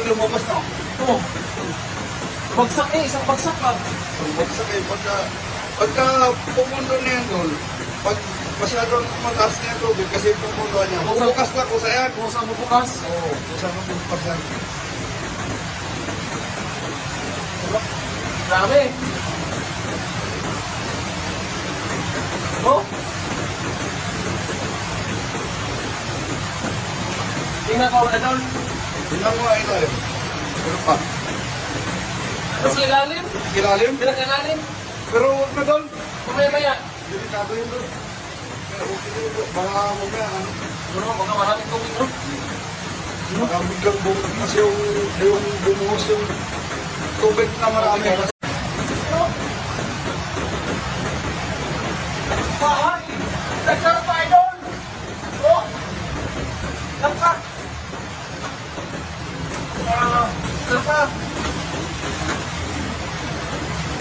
yung lumabas na. Oo. Bagsak eh, isang bagsak ka. Ang bagsak eh, pagka pumundo na yan doon, pag masyadong mataas na yung tubig kasi pumundo niya, bubukas na ko sa yan. Kung saan mo bukas? Oo, kung saan ang bubukas yan. Grabe. Oh? Tingnan ko, Adol. Tingnan mo nga ito eh. Pero pa. Tapos ilalim? Ilalim? Pinag-ilalim? Pero huwag na doon. Mamaya-maya. Delikado yun doon. Kaya huwag na doon. Baka mamaya ano. Ano, baka maraming tubig, no? Baka biglang bumukas yung bumuhos yung tubig na marami. Bahay! Nagkaroon pa, Idol! Oh! Lampa! Lampa!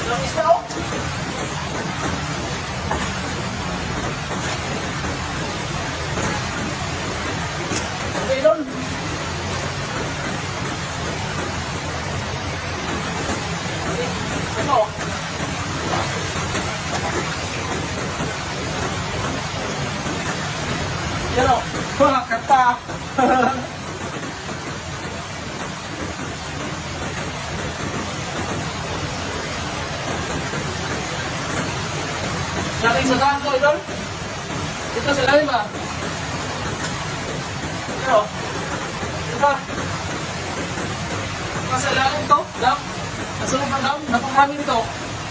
Ilang isda, oh! Okay, Idol! Ito, oh. Yan o. Kata. Galing sa daan ko, Idol. Dito sa lalim ba? Ito. Ito. Nasa lalim to. Dam. Nasunod ng dam. Napakami nito.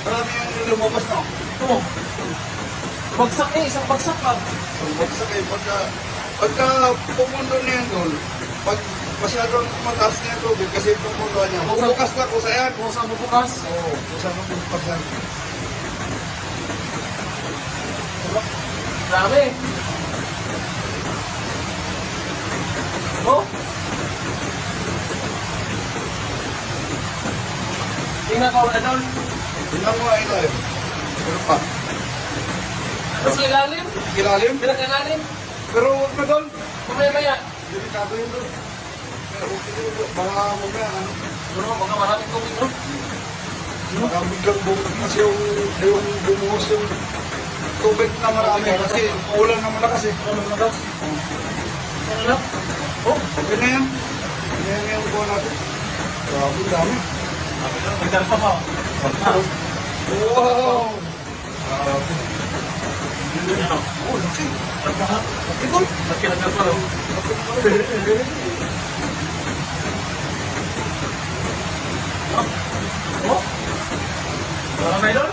Marami yung lumabas na. Ito. Bagsak eh. Isang bagsak ka. Ang bagsak eh, pagka pumundo na yan doon, pag masyadong mataas na yung tubig kasi pumundo niya, bubukas na ko sa yan. Kung saan mo bukas? Oo, kung saan ang bubukas yan. Grabe. Oh. Tingnan ko, Adol. Tingnan mo nga ito eh. Pero pa. Tapos ilalim? Ilalim? Pinag-ilalim? Pero huwag na doon. Mamaya-maya. Delikado yun doon. Kaya huwag na doon. Baka mamaya ano. Ano, baka maraming tubig, no? Baka biglang bumukas yung bumuhos yung tubig na marami kasi ulan na malakas eh. Ano nagas? Ano na? Oh, Okay na yan. Yan yung buwan natin. Grabe, dami. may darpa pa. Wow! Oh, laki. Laki tol. Laki na darpa, no? Oh? Wala na, Idol?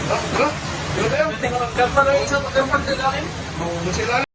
Tara, tara. Dito tayo. Tingnan ko, darpa na yung isang darpa sa ilalim. Masila